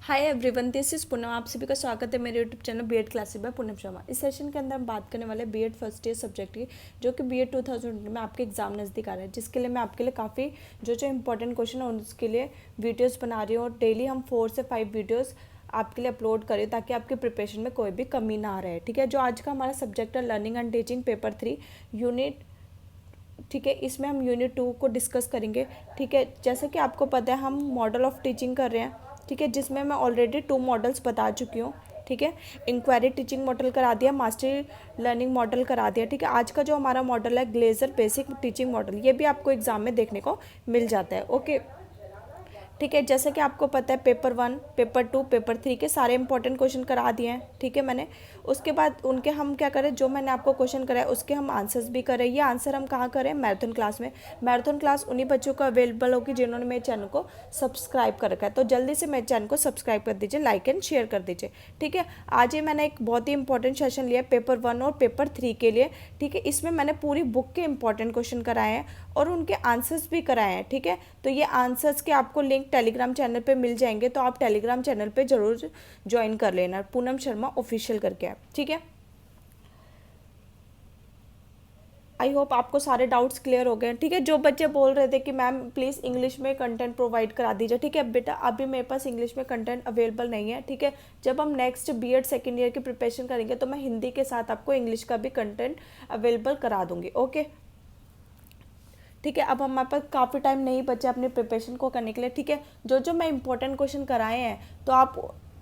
Hi everyone, this is Poonam. आप सभी का स्वागत है मेरे YouTube channel BEd classes by Poonam Sharma. इस सेशन के अंदर हम बात करने वाले बीएड फर्स्ट ईयर सब्जेक्ट की, जो कि बीएड 2020 में आपके एग्जाम नज़दीक आ रहा है, जिसके लिए मैं आपके लिए काफ़ी जो इंपॉर्टेंट क्वेश्चन है उसके लिए वीडियोज़ बना रही हूँ। और डेली हम 4 से 5 वीडियोज़ आपके लिए अपलोड करें ताकि आपके प्रिपरेशन में कोई भी कमी ना आ रहे। ठीक है, जो आज का हमारा सब्जेक्ट है learning and teaching paper 3 unit. ठीक है, इसमें हम यूनिट 2 को डिस्कस करेंगे। ठीक है, जैसे कि आपको पता है हम मॉडल ऑफ टीचिंग कर रहे हैं। ठीक है, जिसमें मैं ऑलरेडी 2 मॉडल्स बता चुकी हूँ। ठीक है, इंक्वायरी टीचिंग मॉडल करा दिया, मास्टर लर्निंग मॉडल करा दिया। ठीक है, आज का जो हमारा मॉडल है ग्लेजर बेसिक टीचिंग मॉडल, ये भी आपको एग्जाम में देखने को मिल जाता है। ओके, ठीक है, जैसे कि आपको पता है पेपर 1, पेपर 2, पेपर 3 के सारे इंपॉर्टेंट क्वेश्चन करा दिए हैं। ठीक है, मैंने उसके बाद उनके हम क्या करें, जो मैंने आपको क्वेश्चन कराए उसके हम आंसर्स भी करें। ये आंसर हम कहाँ करें, मैराथन क्लास में। मैराथन क्लास उन्हीं बच्चों को अवेलेबल होगी जिन्होंने मेरे चैनल को सब्सक्राइब कर रखा है। तो जल्दी से मेरे चैनल को सब्सक्राइब कर दीजिए, लाइक एंड शेयर कर दीजिए। ठीक है, आज ये मैंने एक बहुत ही इंपॉर्टेंट सेशन लिया पेपर 1 और पेपर 3 के लिए। ठीक है, इसमें मैंने पूरी बुक के इंपॉर्टेंट क्वेश्चन कराए हैं और उनके आंसर्स भी कराए हैं। ठीक है, तो ये आंसर्स के आपको लिंक टेलीग्राम चैनल पे मिल जाएंगे, तो आप टेलीग्राम चैनल पे जरूर ज्वाइन कर लेना, पूनम शर्मा ऑफिशियल करके। ठीक है, आई होप आपको सारे डाउट्स क्लियर हो गए। ठीक है, जो बच्चे बोल रहे थे कि मैम प्लीज़ इंग्लिश में कंटेंट प्रोवाइड करा दीजिए, ठीक है बेटा, अभी मेरे पास इंग्लिश में कंटेंट अवेलेबल नहीं है। ठीक है, जब हम नेक्स्ट बीएड सेकेंड ईयर की प्रिपरेशन करेंगे तो मैं हिंदी के साथ आपको इंग्लिश का भी कंटेंट अवेलेबल करा दूंगी। ओके, ठीक है, अब हमारे पास काफ़ी टाइम नहीं बचा अपने प्रिपरेशन को करने के लिए। ठीक है, जो जो मैं इंपॉर्टेंट क्वेश्चन कराए हैं तो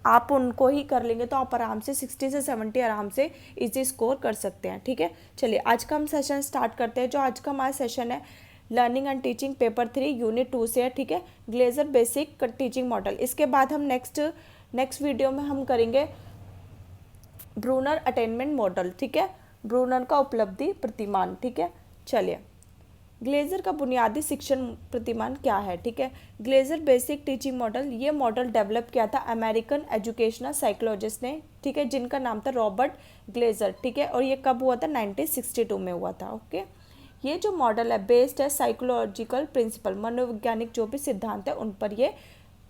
आप उनको ही कर लेंगे तो आप आराम से 60 से 70 आराम से इजी स्कोर कर सकते हैं। ठीक है, चलिए आज का हम सेशन स्टार्ट करते हैं। जो आज का हमारा सेशन है learning and teaching paper 3 unit 2 से है। ठीक है, ग्लेजर बेसिक टीचिंग मॉडल। इसके बाद हम नेक्स्ट वीडियो में हम करेंगे ब्रूनर अटेनमेंट मॉडल। ठीक है, ब्रूनर का उपलब्धि प्रतिमान। ठीक है, चलिए ग्लेजर का बुनियादी शिक्षण प्रतिमान क्या है। ठीक है, ग्लेजर बेसिक टीचिंग मॉडल, ये मॉडल डेवलप किया था अमेरिकन एजुकेशनल साइकोलॉजिस्ट ने। ठीक है, जिनका नाम था रॉबर्ट ग्लेजर। ठीक है, और ये कब हुआ था, 1962 में हुआ था। ओके, ये जो मॉडल है बेस्ड है साइकोलॉजिकल प्रिंसिपल, मनोवैज्ञानिक जो भी सिद्धांत है उन पर ये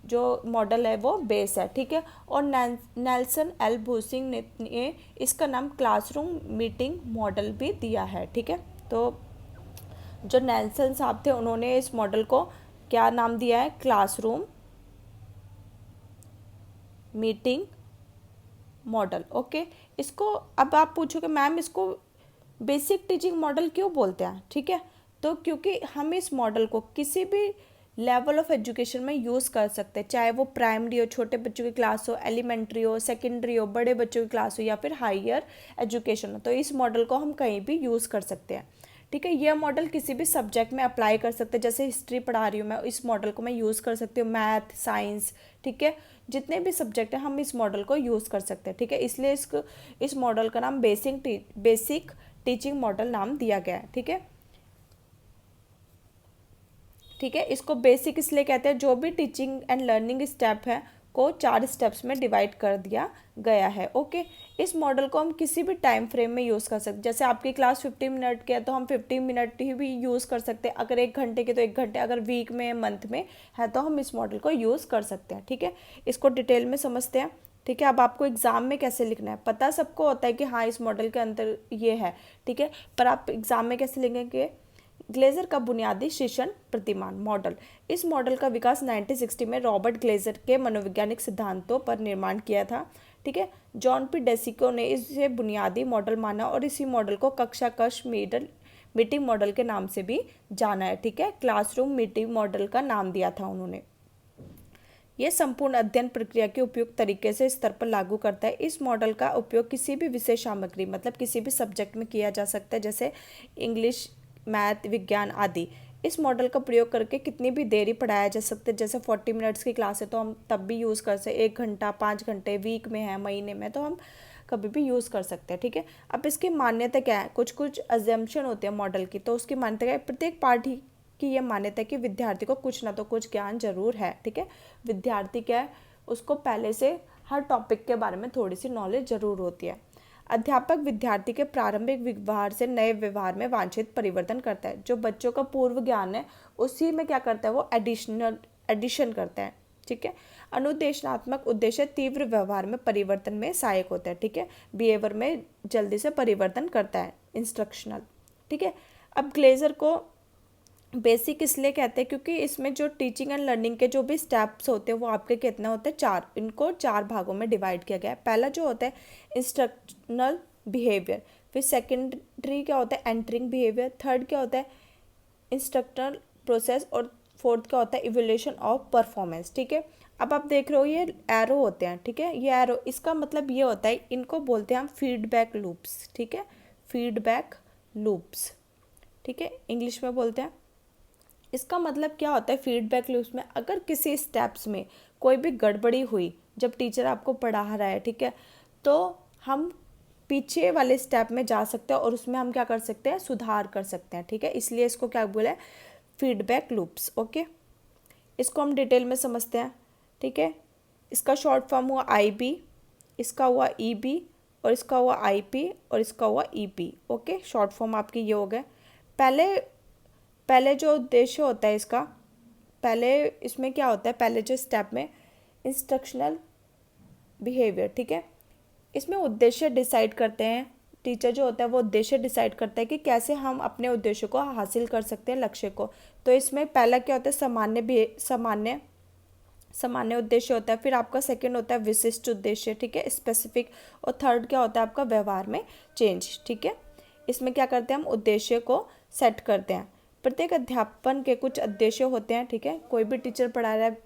जो मॉडल है वो बेस है। ठीक है, और नेल्सन एल भूसिंग ने इसका नाम क्लासरूम मीटिंग मॉडल भी दिया है। ठीक है, तो जो नेल्सन साहब थे उन्होंने इस मॉडल को क्या नाम दिया है, क्लासरूम मीटिंग मॉडल। ओके, इसको अब आप पूछोगे मैम इसको बेसिक टीचिंग मॉडल क्यों बोलते हैं। ठीक है, तो क्योंकि हम इस मॉडल को किसी भी लेवल ऑफ एजुकेशन में यूज़ कर सकते हैं, चाहे वो प्राइमरी हो, छोटे बच्चों की क्लास हो, एलिमेंट्री हो, सेकेंडरी हो, बड़े बच्चों की क्लास हो, या फिर हायर एजुकेशन हो, तो इस मॉडल को हम कहीं भी यूज़ कर सकते हैं। ठीक है, यह मॉडल किसी भी सब्जेक्ट में अप्लाई कर सकते हैं, जैसे हिस्ट्री पढ़ा रही हूँ मैं, इस मॉडल को मैं यूज़ कर सकती हूँ, मैथ, साइंस। ठीक है, जितने भी सब्जेक्ट हैं हम इस मॉडल को यूज़ कर सकते हैं। ठीक है, इसलिए इस मॉडल का नाम बेसिक टीचिंग मॉडल नाम दिया गया है। ठीक है, ठीक है, इसको बेसिक इसलिए कहते हैं जो भी टीचिंग एंड लर्निंग स्टेप है को 4 स्टेप्स में डिवाइड कर दिया गया है। ओके, इस मॉडल को हम किसी भी टाइम फ्रेम में यूज़ कर सकते हैं, जैसे आपकी क्लास 15 मिनट की है तो हम 15 मिनट ही भी यूज़ कर सकते हैं, अगर 1 घंटे की तो 1 घंटे, अगर वीक में मंथ में है तो हम इस मॉडल को यूज़ कर सकते हैं। ठीक है, इसको डिटेल में समझते हैं। ठीक है, अब आपको एग्जाम में कैसे लिखना है पता सबको होता है कि हाँ इस मॉडल के अंदर ये है। ठीक है, पर आप एग्जाम में कैसे लिखेंगे, ग्लेजर का बुनियादी शिक्षण प्रतिमान मॉडल। इस मॉडल का विकास 1960 में रॉबर्ट ग्लेजर के मनोवैज्ञानिक सिद्धांतों पर निर्माण किया था। ठीक है, जॉन पी डेसिको ने इसे बुनियादी मॉडल माना और इसी मॉडल को कक्षा कक्ष मीटिंग मॉडल के नाम से भी जाना है। ठीक है, क्लासरूम मीटिंग मॉडल का नाम दिया था उन्होंने। यह संपूर्ण अध्ययन प्रक्रिया के उपयुक्त तरीके से स्तर पर लागू करता है। इस मॉडल का उपयोग किसी भी विषय सामग्री मतलब किसी भी सब्जेक्ट में किया जा सकता है, जैसे इंग्लिश, मैथ, विज्ञान आदि। इस मॉडल का प्रयोग करके कितनी भी देरी पढ़ाया जा सकता है, जैसे 40 मिनट्स की क्लास है तो हम तब भी यूज़ कर सकते हैं, 1 घंटा, 5 घंटे, वीक में है, महीने में, तो हम कभी भी यूज़ कर सकते हैं। ठीक है, अब इसकी मान्यता क्या है, कुछ कुछ अजम्पशन होते हैं मॉडल की, तो उसकी मान्यता क्या है, प्रत्येक पार्टी की यह मान्यता है कि विद्यार्थी को कुछ ना तो कुछ ज्ञान जरूर है। ठीक है, विद्यार्थी क्या है, उसको पहले से हर टॉपिक के बारे में थोड़ी सी नॉलेज जरूर होती है। अध्यापक विद्यार्थी के प्रारंभिक व्यवहार से नए व्यवहार में वांछित परिवर्तन करता है। जो बच्चों का पूर्व ज्ञान है उसी में क्या करता है, वो एडिशन करता है। ठीक है, अनुदेशनात्मक उद्देश्य तीव्र व्यवहार में परिवर्तन में सहायक होता है, ठीक है, बिहेवियर में जल्दी से परिवर्तन करता है, इंस्ट्रक्शनल, ठीक है। अब ग्लेजर को बेसिक इसलिए कहते हैं क्योंकि इसमें जो टीचिंग एंड लर्निंग के जो भी स्टेप्स होते हैं वो आपके कितने होते हैं, 4, इनको 4 भागों में डिवाइड किया गया है। पहला जो होता है इंस्ट्रक्शनल बिहेवियर, फिर सेकेंडरी क्या होता है एंटरिंग बिहेवियर, थर्ड क्या होता है इंस्ट्रक्शनल प्रोसेस, और फोर्थ क्या होता है इवोल्यूशन ऑफ परफॉर्मेंस, ठीक है। अब आप देख रहे हो ये एरो होते हैं, ठीक है, ये एरो इसका मतलब ये होता है, इनको बोलते हैं हम फीडबैक लूप्स, ठीक है, फीडबैक लूप्स, ठीक है, इंग्लिश में बोलते हैं। इसका मतलब क्या होता है फीडबैक लूप्स में, अगर किसी स्टेप्स में कोई भी गड़बड़ी हुई जब टीचर आपको पढ़ा रहा है, ठीक है, तो हम पीछे वाले स्टेप में जा सकते हैं और उसमें हम क्या कर सकते हैं, सुधार कर सकते हैं, ठीक है, इसलिए इसको क्या बोला है फीडबैक लूप्स। ओके, इसको हम डिटेल में समझते हैं, ठीक है। इसका शॉर्ट फॉर्म हुआ IB, इसका हुआ EB, और इसका हुआ IP, और इसका हुआ EP। ओके, शॉर्ट फॉर्म आपकी ये हो गए। पहले जो उद्देश्य होता है इसका, पहले इसमें क्या होता है, पहले जो स्टेप में इंस्ट्रक्शनल बिहेवियर, ठीक है, इसमें उद्देश्य डिसाइड करते हैं, टीचर जो होता है वो उद्देश्य डिसाइड करता है कि कैसे हम अपने उद्देश्य को हासिल कर सकते हैं, लक्ष्य को। तो इसमें पहला क्या होता है सामान्य उद्देश्य होता है, फिर आपका सेकंड होता है विशिष्ट उद्देश्य, ठीक है, स्पेसिफिक, और थर्ड क्या होता है आपका व्यवहार में चेंज, ठीक है। इसमें क्या करते हैं हम उद्देश्य को सेट करते हैं। प्रत्येक अध्यापन के कुछ उद्देश्य होते हैं, ठीक है, कोई भी टीचर पढ़ा रहा है,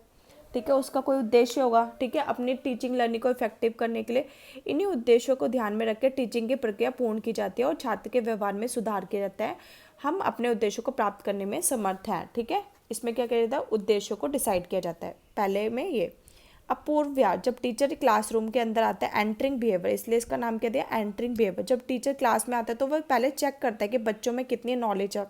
ठीक है, उसका कोई उद्देश्य होगा, ठीक है, अपनी टीचिंग लर्निंग को इफेक्टिव करने के लिए इन्हीं उद्देश्यों को ध्यान में रखकर टीचिंग की प्रक्रिया पूर्ण की जाती है और छात्र के व्यवहार में सुधार किया जाता है। हम अपने उद्देश्यों को प्राप्त करने में समर्थ हैं, ठीक है। इसमें क्या किया जाता है, उद्देश्यों को डिसाइड किया जाता है पहले में ये। अब पूर्वाभ्यास, जब टीचर क्लासरूम के अंदर आता है, एंटरिंग बिहेवियर, इसलिए इसका नाम क्या दिया एंटरिंग बिहेवियर। जब टीचर क्लास में आता है तो वह पहले चेक करता है कि बच्चों में कितनी नॉलेज है,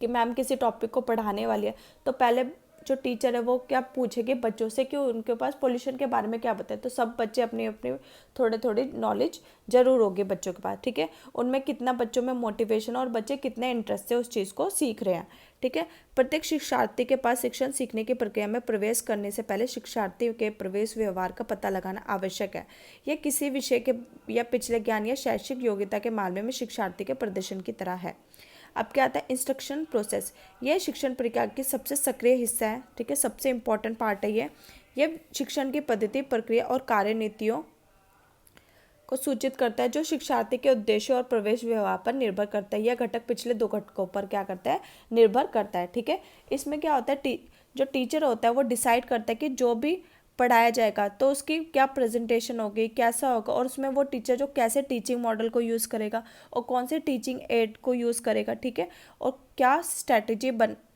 कि मैम किसी टॉपिक को पढ़ाने वाली है, तो पहले जो टीचर है वो क्या पूछेगी बच्चों से कि उनके पास पोल्यूशन के बारे में क्या बताए। तो सब बच्चे अपनी अपनी थोड़ी नॉलेज जरूर होगी बच्चों के पास, ठीक है, उनमें कितना बच्चों में मोटिवेशन और बच्चे कितने इंटरेस्ट से उस चीज़ को सीख रहे हैं, ठीक है। प्रत्येक शिक्षार्थी के पास शिक्षण सीखने की प्रक्रिया में प्रवेश करने से पहले शिक्षार्थी के प्रवेश व्यवहार का पता लगाना आवश्यक है। यह किसी विषय के या पिछले ज्ञान या शैक्षिक योग्यता के मामले में शिक्षार्थी के प्रदर्शन की तरह है। अब क्या आता है इंस्ट्रक्शन प्रोसेस, यह शिक्षण प्रक्रिया की सबसे सक्रिय हिस्सा है, ठीक है, सबसे इम्पॉर्टेंट पार्ट है यह शिक्षण की पद्धति, प्रक्रिया और कार्यनीतियों को सूचित करता है जो शिक्षार्थी के उद्देश्य और प्रवेश व्यवहार पर निर्भर करता है। यह घटक पिछले 2 घटकों पर क्या करता है, निर्भर करता है, ठीक है। इसमें क्या होता है, जो टीचर होता है वो डिसाइड करता है कि जो भी पढ़ाया जाएगा तो उसकी क्या प्रेजेंटेशन होगी, कैसा होगा, और उसमें वो टीचर जो कैसे टीचिंग मॉडल को यूज़ करेगा और कौन से टीचिंग एड को यूज़ करेगा, ठीक है, और क्या स्ट्रैटेजी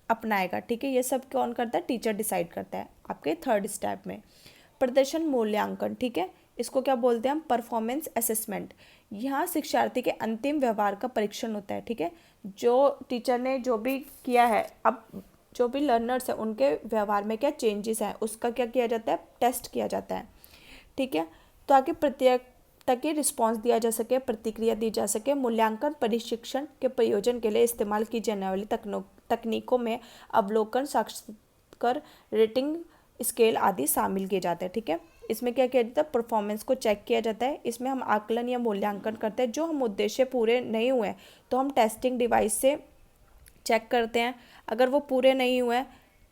अपनाएगा, ठीक है, ये सब कौन करता है, टीचर डिसाइड करता है। आपके थर्ड स्टेप में प्रदर्शन मूल्यांकन, ठीक है, इसको क्या बोलते हैं हम परफॉर्मेंस असेसमेंट। यहाँ शिक्षार्थी के अंतिम व्यवहार का परीक्षण होता है, ठीक है, जो टीचर ने जो भी किया है, अब जो भी लर्नर्स हैं उनके व्यवहार में क्या चेंजेस हैं उसका क्या किया जाता है, टेस्ट किया जाता है, ठीक है, ताकि प्रत्येकता की रिस्पॉन्स दिया जा सके, प्रतिक्रिया दी जा सके। मूल्यांकन प्रशिक्षण के प्रयोजन के लिए इस्तेमाल की जाने वाली तकनीकों में अवलोकन, साक्षात्कार, रेटिंग स्केल आदि शामिल किए जाते हैं, ठीक है। इसमें क्या किया जाता है, परफॉर्मेंस को चेक किया जाता है। इसमें हम आकलन या मूल्यांकन करते हैं, जो हम उद्देश्य पूरे नहीं हुए तो हम टेस्टिंग डिवाइस से चेक करते हैं, अगर वो पूरे नहीं हुए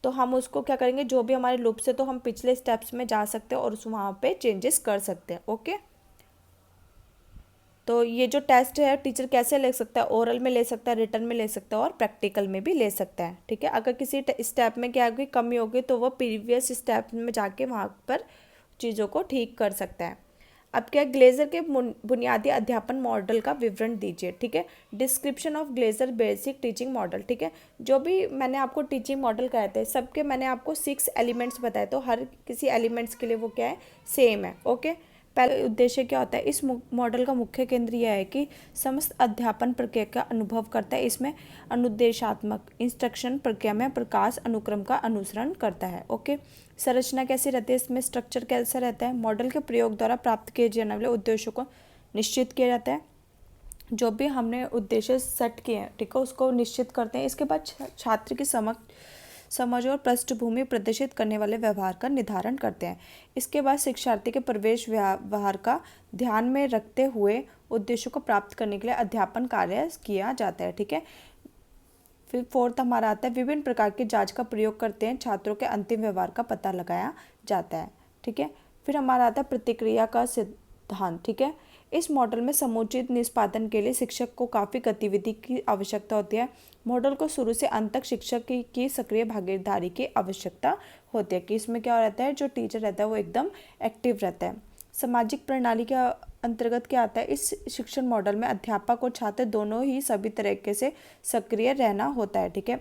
तो हम उसको क्या करेंगे, जो भी हमारे लूप से, तो हम पिछले स्टेप्स में जा सकते हैं और उस वहाँ पे चेंजेस कर सकते हैं। ओके, तो ये जो टेस्ट है टीचर कैसे ले सकता है, ओरल में ले सकता है, रिटन में ले सकता है और प्रैक्टिकल में भी ले सकता है, ठीक है। अगर किसी स्टेप में क्या होगी, कमी होगी, तो वो प्रीवियस स्टेप में जाके वहाँ पर चीज़ों को ठीक कर सकता है। अब क्या ग्लेजर के बुनियादी अध्यापन मॉडल का विवरण दीजिए, ठीक है, description of Glazer basic teaching model, ठीक है। जो भी मैंने आपको टीचिंग मॉडल कहे थे सबके मैंने आपको 6 एलिमेंट्स बताए, तो हर किसी एलिमेंट्स के लिए वो क्या है, सेम है। ओके, पहले उद्देश्य क्या होता है, इस मॉडल का मुख्य केंद्र यह है कि समस्त अध्यापन प्रक्रिया का अनुभव करता है। इसमें अनुदेशात्मक इंस्ट्रक्शन प्रक्रिया में प्रकाश अनुक्रम का अनुसरण करता है। ओके, संरचना कैसी रहती है, इसमें स्ट्रक्चर कैसा रहता है, मॉडल के प्रयोग द्वारा प्राप्त किए जाने वाले उद्देश्यों को निश्चित किया जाता है। जो भी हमने उद्देश्य सेट किए हैं, ठीक है, उसको निश्चित करते हैं। इसके बाद छात्र की समझ और पृष्ठभूमि प्रदर्शित करने वाले व्यवहार का निर्धारण करते हैं। इसके बाद शिक्षार्थी के प्रवेश व्यवहार का ध्यान में रखते हुए उद्देश्यों को प्राप्त करने के लिए अध्यापन कार्य किया जाता है। ठीक है, फिर फोर्थ हमारा आता है विभिन्न प्रकार की जांच का प्रयोग करते हैं छात्रों के अंतिम व्यवहार का पता लगाया जाता है। ठीक है, फिर हमारा आता है प्रतिक्रिया का सिद्धांत। ठीक है, इस मॉडल में समुचित निष्पादन के लिए शिक्षक को काफ़ी गतिविधि की आवश्यकता होती है। मॉडल को शुरू से अंत तक शिक्षक की सक्रिय भागीदारी की आवश्यकता होती है कि इसमें क्या रहता है, जो टीचर रहता है वो एकदम एक्टिव रहता है। सामाजिक प्रणाली के अंतर्गत क्या आता है, इस शिक्षण मॉडल में अध्यापक और छात्र दोनों ही सभी तरीके से सक्रिय रहना होता है। ठीक है,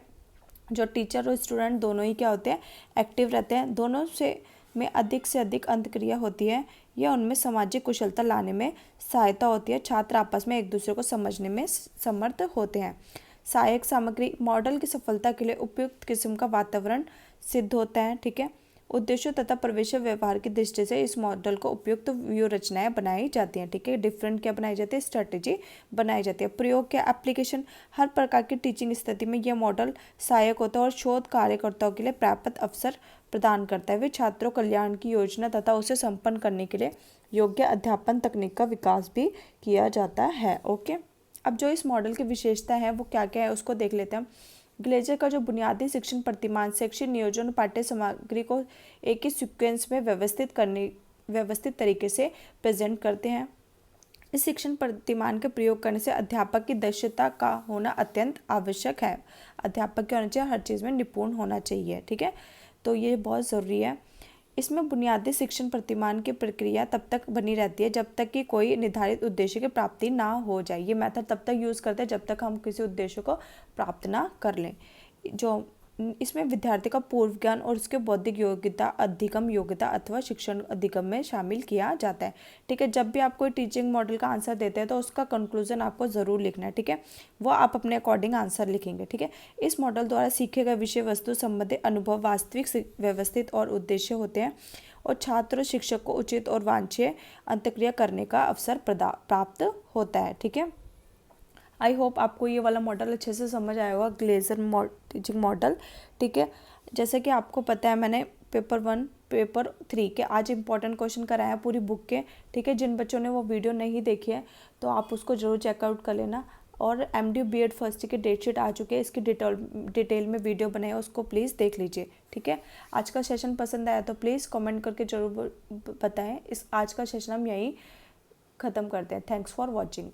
जो टीचर और स्टूडेंट दोनों ही क्या होते हैं, एक्टिव रहते हैं। दोनों से अधिक अंतक्रिया होती है। यह उनमें सामाजिक कुशलता लाने में सहायता होती है। छात्र आपस में एक दूसरे को समझने में समर्थ होते हैं। सहायक सामग्री मॉडल की सफलता के लिए उपयुक्त किस्म का वातावरण सिद्ध होता है। ठीक है, उद्देश्यों तथा प्रवेश व्यवहार की दृष्टि से इस मॉडल को उपयुक्त व्यूह रचनाएं बनाई जाती हैं। ठीक है, डिफरेंट क्या बनाई जाती है, स्ट्रेटेजी बनाई जाती है। प्रयोग क्या, एप्लीकेशन हर प्रकार की टीचिंग स्थिति में यह मॉडल सहायक होता है और शोध कार्यकर्ताओं के लिए पर्याप्त अवसर प्रदान करता है। वे छात्रों कल्याण की योजना तथा उसे संपन्न करने के लिए योग्य अध्यापन तकनीक का विकास भी किया जाता है। ओके, अब जो इस मॉडल की विशेषता है वो क्या क्या है उसको देख लेते हैं। ग्लेजर का जो बुनियादी शिक्षण प्रतिमान शैक्षिक नियोजन और पाठ्य सामग्री को एक ही सीक्वेंस में व्यवस्थित तरीके से प्रेजेंट करते हैं। इस शिक्षण प्रतिमान के प्रयोग करने से अध्यापक की दक्षता का होना अत्यंत आवश्यक है। अध्यापक के होना चाहिए, हर चीज़ में निपुण होना चाहिए। ठीक है, तो ये बहुत ज़रूरी है। इसमें बुनियादी शिक्षण प्रतिमान की प्रक्रिया तब तक बनी रहती है जब तक कि कोई निर्धारित उद्देश्य की प्राप्ति ना हो जाए। ये मेथड तब तक यूज़ करते हैं जब तक हम किसी उद्देश्य को प्राप्त ना कर लें। जो इसमें विद्यार्थी का पूर्व ज्ञान और उसके बौद्धिक योग्यता अधिगम योग्यता अथवा शिक्षण अधिगम में शामिल किया जाता है। ठीक है, जब भी आप कोई टीचिंग मॉडल का आंसर देते हैं तो उसका कंक्लूजन आपको ज़रूर लिखना है। ठीक है, वो आप अपने अकॉर्डिंग आंसर लिखेंगे। ठीक है, इस मॉडल द्वारा सीखे गए विषय वस्तु संबंधी अनुभव वास्तविक व्यवस्थित और उद्देश्य होते हैं और छात्र और शिक्षक को उचित और वांछनीय अंतक्रिया करने का अवसर प्राप्त होता है। ठीक है, आई होप आपको ये वाला मॉडल अच्छे से समझ आया होगा, ग्लेजर टीचिंग मॉडल। ठीक है, जैसे कि आपको पता है मैंने पेपर 1 पेपर 3 के आज इंपॉर्टेंट क्वेश्चन कराए हैं पूरी बुक के। ठीक है, जिन बच्चों ने वो वीडियो नहीं देखी है तो आप उसको जरूर चेकआउट कर लेना। और MD BEd फर्स्ट की डेटशीट आ चुकी है, इसकी डिटेल में वीडियो बनाया, उसको प्लीज़ देख लीजिए। ठीक है, आज का सेशन पसंद आया तो प्लीज़ कमेंट करके ज़रूर बताएं। आज का सेशन हम यहीं ख़त्म करते हैं। Thanks for watching.